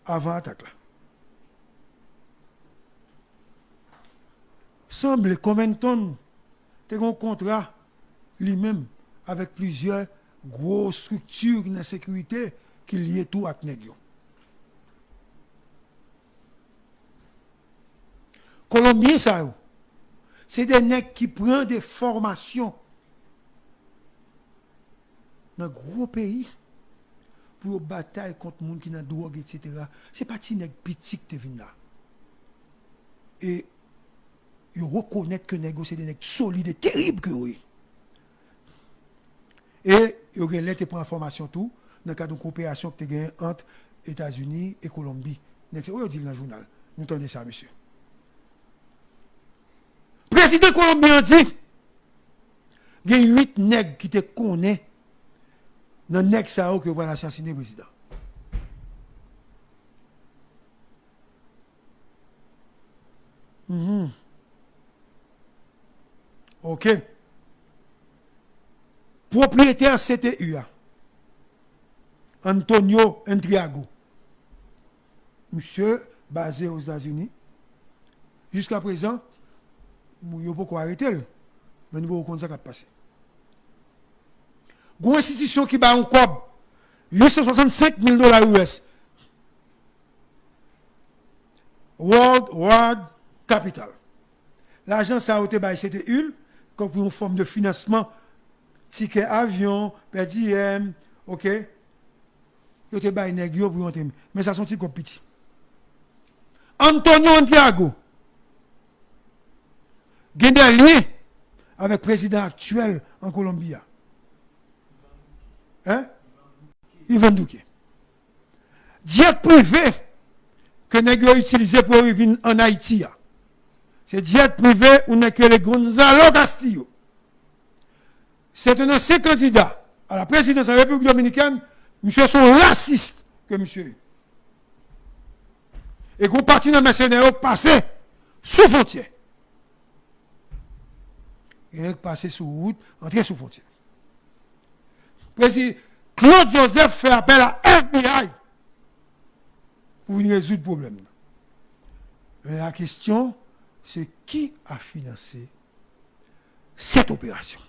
avant l'attaque là. Semble combien de tonnes tu as un contrat lui-même avec plusieurs grosses structures de sécurité qui lient tout avec nèg yo. Colombien ça yo. C'est des nègres qui prennent des formations dans gros pays pour bataille contre les gens qui ont drogue, etc. Ce n'est pas des nègres petits qui viennent là. Et ils reconnaissent que les nègres c'est des nègres solides et terribles que oui. Et ils ont lettre pour information tout dans le cadre de coopération que tu as entre États-Unis et Colombie. C'est où dit dans le journal. Nous entendez ça, monsieur. Président colombien dit il y a 8 nègres qui te connaissent dans le nègre ça que va assassiner le président. OK. Propriétaire CTU, Antonio Entriago, monsieur basé aux États-Unis. Jusqu'à présent, nous n'avons pas arrêté, mais nous avons ça qui a passé. Une institution qui bat un cob, 865 000 $ US. World Capital. L'argent, ça a été par CTU, comme une forme de financement. Ticket avion, per diem, ok? Yo te bay nèg yo pour yon tem. Mais ça sont petit comme petit. Antonio Santiago. Gen des liens avec le président actuel en Colombie. Hein? Ivan Duque. Jet privé que nèg yo utilisé pour venir en Haïti. C'est jet privé ou n'est que le Gonzalo Castillo. C'est un ancien candidat à la présidence de la République dominicaine. Monsieur son raciste que monsieur. Et qu'on partit dans le mercenaire passer sous frontière. Et passer sous route, entrer sous frontière. Président Claude Joseph fait appel à FBI pour venir résoudre le problème. Mais la question, c'est qui a financé cette opération?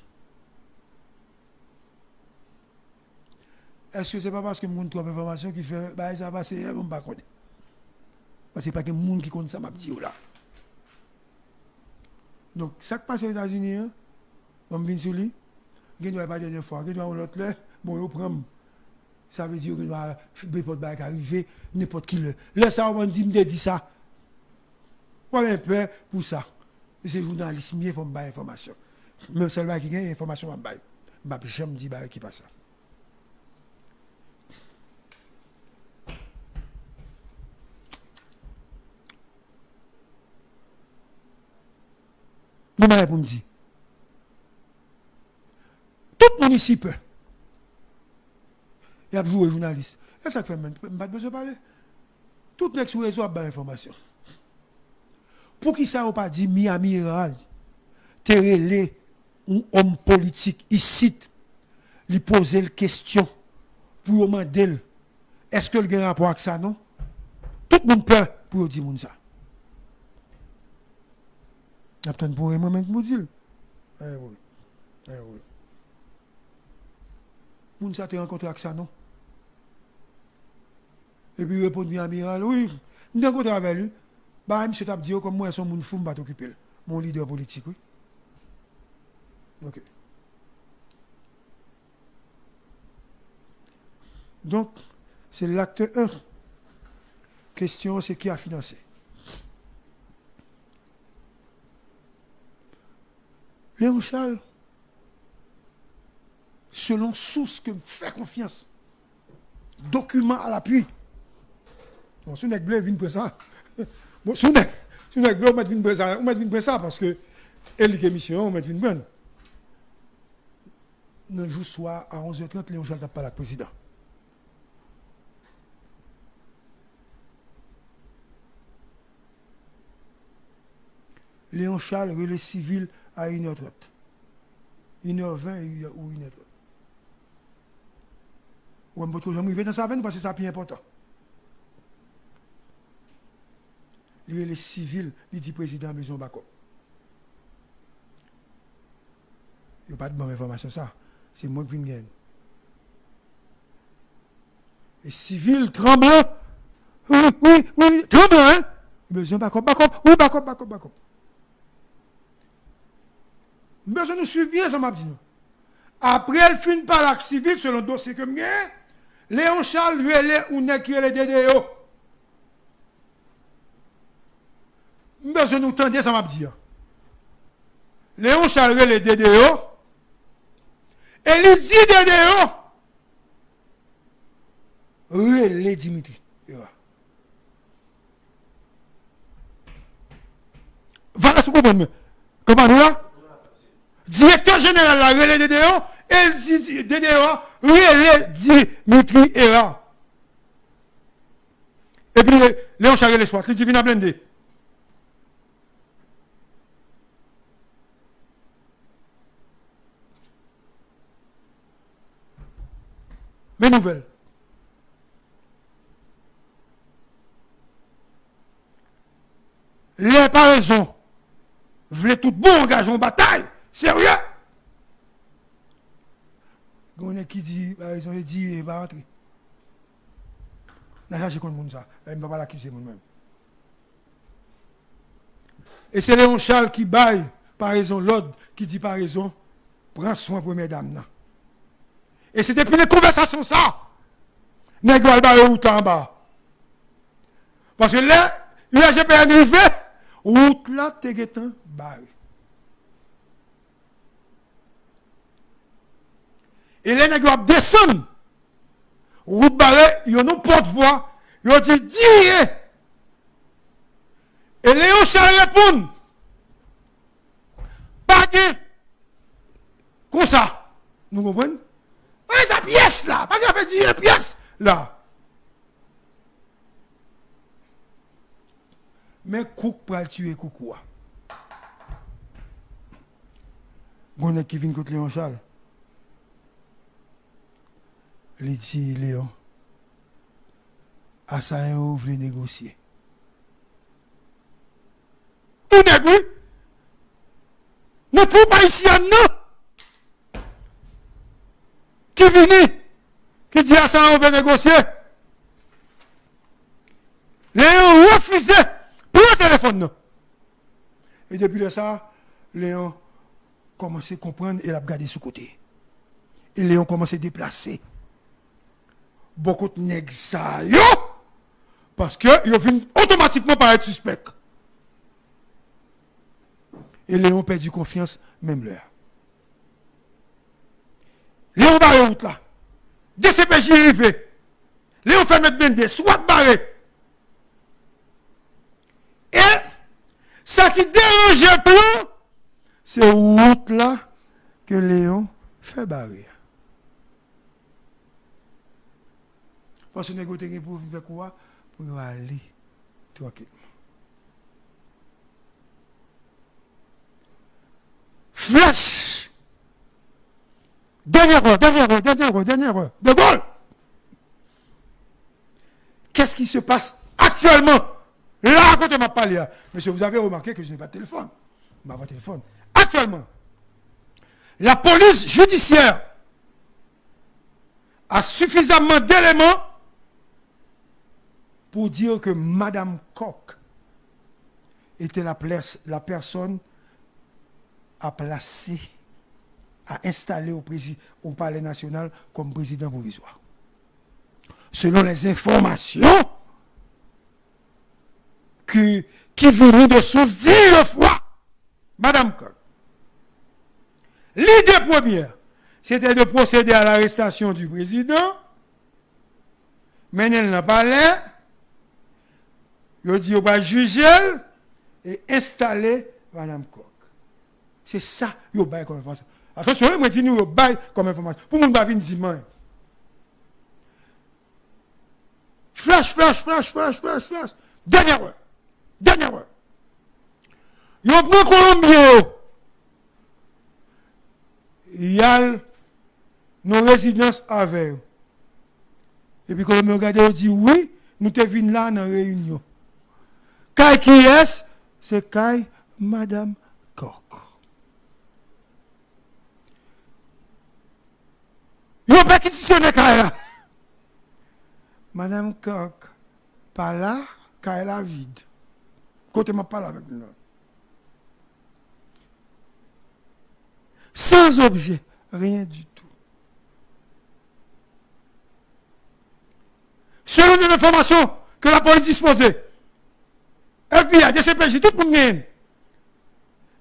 Est-ce que ce n'est pas parce que le monde trouve information qui fait bah, ça va passer, on ne pas connaître. Parce que ce n'est pas que le monde qui connaît ça, m'a dit là. Donc, ça qui passe aux États-Unis, on vient sur lui, il doit pas dernière fois, il doit l'autre là, bon, il prend. Ça veut dire qu'il doit n'importe qui arriver, n'importe qui le. Là, ça, on dit ça. Pas même peur pour ça. C'est journaliste, il faut me donner information. Même celle qui a information, je ne vais jamais dire qui passe ça. Vous m'avez pour me dire. Tout le monde ici peut. Il y a joué journaliste. Et ça fait même pas besoin de parler. Tout le monde sur le réseau a des informations. Pour qui ça n'a pas dit mi-amiral, terrelé un homme politique ici, lui poser la question pour demander est-ce que le a un rapport avec ça, non? Tout le monde peut pour dire ça. Il y a peut-être pour un moment que vous dites. Moun ça te rencontré avec ça, non? Et puis il répond bien amiral, oui, je me rencontré avec lui. Bah, monsieur t'a dit, comme moi, son moun fou, m'a t'occuper. Mon leader politique, oui. Ok. Donc, c'est l'acte 1. Question, c'est qui a financé? Léon Charles, selon source que me fait confiance, document à l'appui. Bon, si on est bleu, vient ça. Bon, si on est bleu, on met ça parce que elle est mission, on met une bonne. Le jour soir à 11h30, Léon Charles n'a pas le président. Léon Charles, relais civil à 1h30. 1h20 ou 1h30. Ou un peu de jamais dans sa veine parce que c'est plus important. Les civils, il dit président Maison Bacop. Il n'y a pas de bonne information, ça. C'est moi qui viens de gagner. Les civils tremblent. Oui, tremblent, hein? Maison Bacop. Besoin de nous suivre bien, ça m'a dit. Après, elle finit par l'acte civil, selon le dossier que je gagne, Léon Charles lui est ou n'est qui est le DDO. Besoin de nous tendre, ça m'a dit. Léon Charles est le DDO. Et il dit DDO. Oui, Dimitri. Voilà ce qu'on comprend. Comment nous là? Directeur général la relais DDO, elle dit DDO, relais Dimitri Era. Et puis, Léon Charles les soirs, il dit vient à blender. Mes nouvelles. Les pas raison. Voulez tout bon engagement en bataille. Sérieux? Il y a qui dit, ils ont dit, il va rentrer. Je ne sais pas contre ça. Je ne vais pas l'accuser moi-même. Et c'est Léon Charles qui baille, par raison, l'ordre qui dit par raison, prends soin première dame. Et c'est depuis les conversations ça. N'est-ce pas route là en bas. Parce que là, il a jamais arrivé, route là, t'es guettant, barré. Et les nègres descendent. Route barrée, ils ont porte-voix. Ils ont dit, dis. Et Léon Charles répond. Pas de. Comme ça. Nous comprenons? Mais sa pièce là. Pas qu'il a fait dire pièce là. Mais Cook pour tuer Koukoua. Gon qui vient contre Léon Charles. Il dit Léon, assaillant ou voulez négocier. Ou négocier? Ne trouve pas ici un non qui vient, qui dit assaillant ou veut négocier. Léon refusait pour le téléphone. Non. Et depuis ça, Léon commençait à comprendre et l'a regardé sous côté. Et Léon commençait à déplacer. Beaucoup de nègres ça yo parce que ils viennent automatiquement par être suspect. Et Léon perdu confiance même l'heure. Léon barre route là. DCPJ arrivé. Léon fait mettre bende soit barré. Et ça qui dérange un peu, c'est route là que Léon fait barrer. Parce que nous avons pour faire quoi? Pour aller tranquillement. Flash! Dernière heure. De Gaulle! Qu'est-ce qui se passe actuellement? Là, quand on m'a parlé, monsieur, vous avez remarqué que je n'ai pas de téléphone. Je n'ai pas de téléphone. Actuellement, la police judiciaire a suffisamment d'éléments pour dire que Madame Koch était la personne à placer, à installer au Palais national comme président provisoire. Selon les informations qui venaient de sources 10 fois, Madame Koch. L'idée première, c'était de procéder à l'arrestation du président, mais elle n'a pas l'air. Il dit qu'on va juger et installer Madame Koch. C'est ça qu'il y a comme information. Attention, je dis nous comme information. Pour nous, nous dire flash. Dernière heure. Il y a un Colombien. Il y a nos résidences avec. Et puis, quand on regarde, on dit oui, nous te venons là dans la réunion. Kai qui est, c'est Kai Madame Koch. Ils ont perquisitionné Kai là. Madame Koch, pas là, Kai la vide. Côté m'a parlé avec nous. Sans objet, rien du tout. Selon les informations que la police disposait, FBI, DCPJ, tout le monde gagne.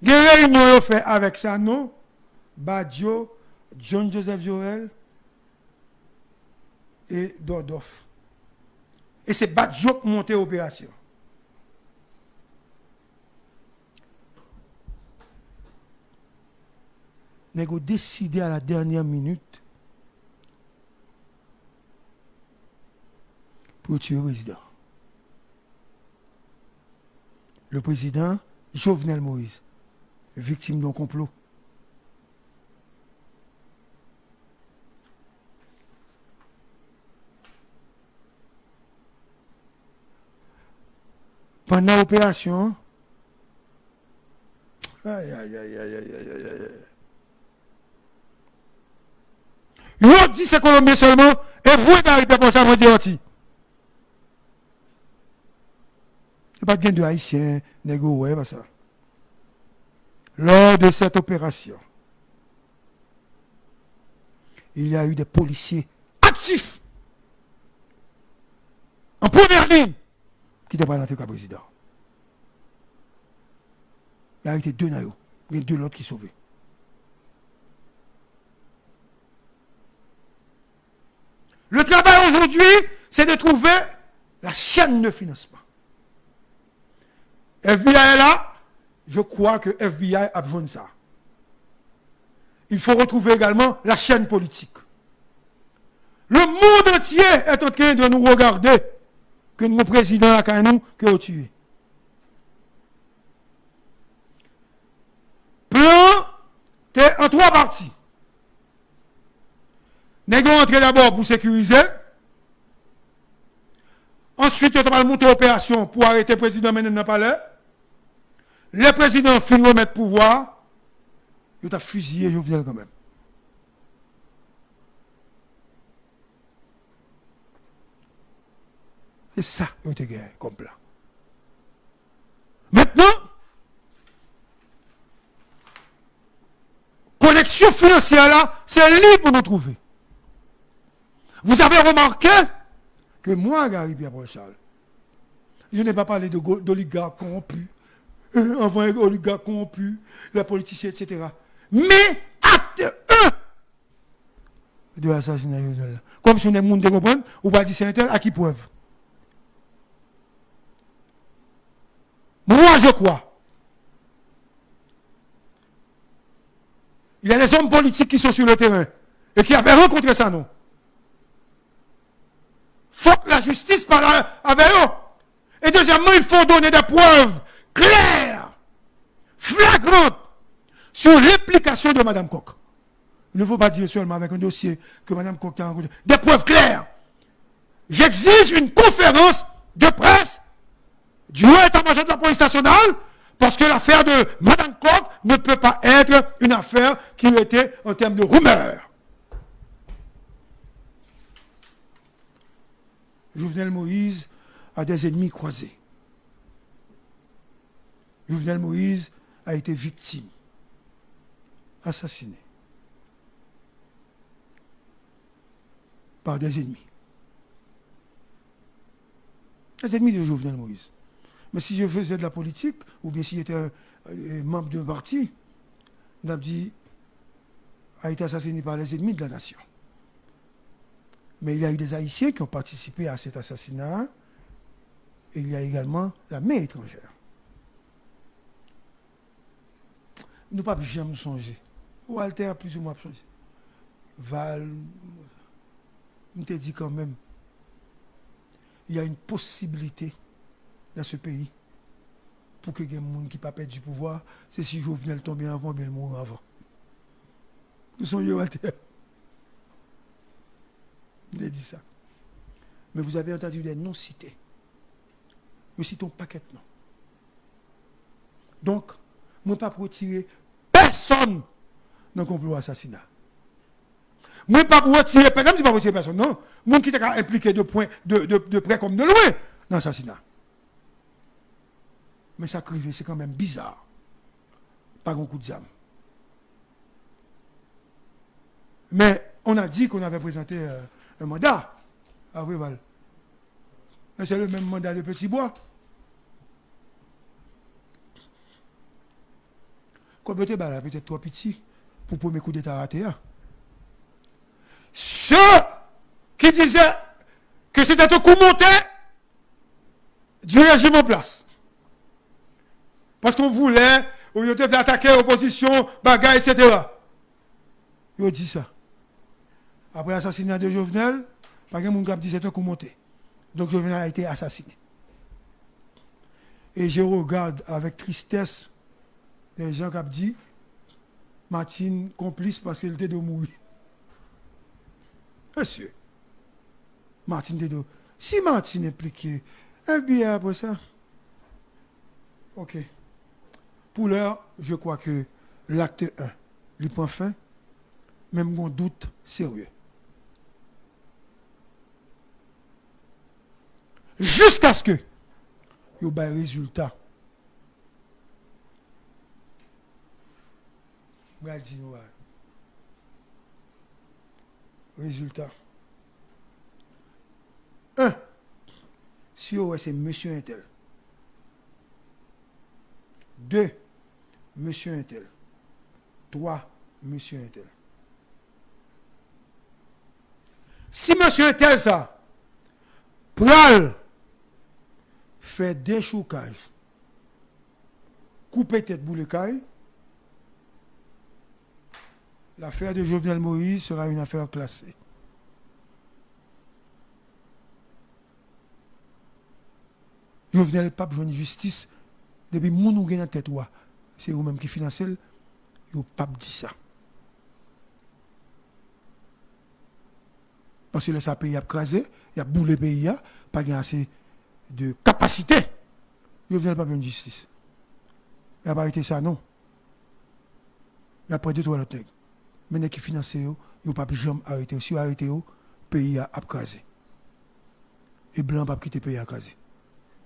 Il y a une réunion fait avec Sano, Badjo, John Joseph Joel et Dordoff. Et c'est Badjo qui monte l'opération. Nous avons décidé à la dernière minute pour tuer le président. Le président Jovenel Moïse, victime d'un complot. Pendant l'opération, il a dit c'est Colombien seulement, et vous n'arrivez pas à me dire aussi. Il n'y a pas de gain de haïtiens, négo, ouais, pas ça. Lors de cette opération, il y a eu des policiers actifs, en première ligne, qui n'étaient pas dans le président. Il y a été deux naïos, il y a deux autres qui sont sauvés. Le travail aujourd'hui, c'est de trouver la chaîne de financement. FBI est là, je crois que FBI a besoin de ça. Il faut retrouver également la chaîne politique. Le monde entier est en train de nous regarder que nos présidents a nous que tué. en trois parties. Nous avons entré d'abord pour sécuriser. Ensuite, nous avons monté l'opération pour arrêter le président Ménel dans le palais. Le président finit de remettre pouvoir. Il a fusillé Jovenel quand même. C'est ça qui a été gagné comme plan. Maintenant, connexion financière là, c'est libre pour nous trouver. Vous avez remarqué que moi, Gary Pierre-Paul Charles, je n'ai pas parlé d'oligarques corrompus, avant oligarques corrompus, les politiciens, etc. Mais acte 1 de l'assassinat de Jovenel. Comme si on est monde de comprendre, ou pas dire c'est un tel, à qui preuve? Moi, je crois. Il y a des hommes politiques qui sont sur le terrain et qui avaient rencontré ça, non? Faut que la justice parle avec eux. Et deuxièmement, il faut donner des preuves claires, flagrantes, sur l'implication de Mme Koch. Il ne faut pas dire seulement avec un dossier que Mme Koch a rencontré. Des preuves claires. J'exige une conférence de presse du haut état-major de la police nationale, parce que l'affaire de Mme Koch ne peut pas être une affaire qui était en termes de rumeur. Jovenel Moïse a des ennemis croisés. Jovenel Moïse a été victime, assassiné par des ennemis. Les ennemis de Jovenel Moïse. Mais si je faisais de la politique, ou bien si j'étais membre d'un parti, on a dit a été assassiné par les ennemis de la nation. Mais il y a eu des Haïtiens qui ont participé à cet assassinat, et il y a également la main étrangère. Nous ne pouvons jamais songer. Walter a plus ou moins changé. Val, on te dit quand même, il y a une possibilité dans ce pays pour que les gens qui ne pas perdre du pouvoir, c'est si Jovenel tomber avant, bien le mourir avant. Vous songez, Walter? Il a dit ça. Mais vous avez entendu des noms cités. Nous citons un paquet de noms. Donc, je ne peux pas retirer personne dans le complot assassinat. Je ne peux pas retirer personne, je ne peux pas retirer personne, non. Moi qui est impliqué de près comme de loin dans l'assassinat. Mais ça crive, c'est quand même bizarre. Pas un coup de zame. Mais on a dit qu'on avait présenté un mandat à Rival. Mais c'est le même mandat de Petit Bois. Comme peut-être trop petit pour le premier coup d'État raté. Ceux qui disaient que c'était un coup monté du régime en place. Parce qu'on voulait, on devait attaquer l'opposition, bagaille, etc. Ils ont dit ça. Après l'assassinat de Jovenel, par exemple, on a dit que c'est un coup monté. Donc Jovenel a été assassiné. Et je regarde avec tristesse les gens qui ont dit Martine complice parce qu'elle était de mourir. Monsieur, Martine était de. Si Martine est impliquée, FBI après ça. Ok. Pour l'heure, je crois que l'acte 1, il prend fin, même un doute sérieux. Jusqu'à ce que il y ait un résultat. Résultat. 1. Si c'est monsieur Intel. 2. Monsieur Intel. 3. Monsieur Intel. Si monsieur Intel ça, pral fait déchoucage, couper tête boule caille, l'affaire de Jovenel Moïse sera une affaire classée. Jovenel pas besoin de justice depuis mon ou dans tête c'est vous même qui financez, vous pas dit ça. Parce que le pays a crasé, il a boulé le pays, pas assez de capacité. Il ne pas une justice. Il n'a pas arrêté ça, non. Il a pris 2-3 autres nègres. Mais qui finance, il n'a pas jamais arrêté. Si il a arrêté, le pays a crasé. Et blanc n'a pas quitté le pays à crasé.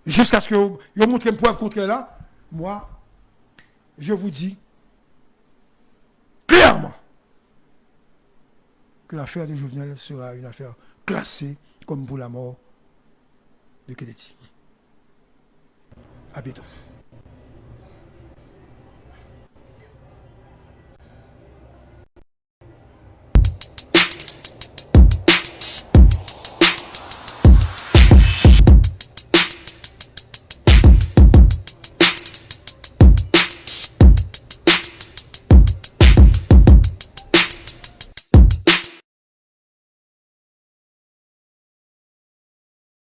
Jusqu'à ce que vous montrez une preuve contre là, moi, je vous dis clairement que l'affaire de Jovenel sera une affaire classée comme pour la mort de Kennedy. À bientôt.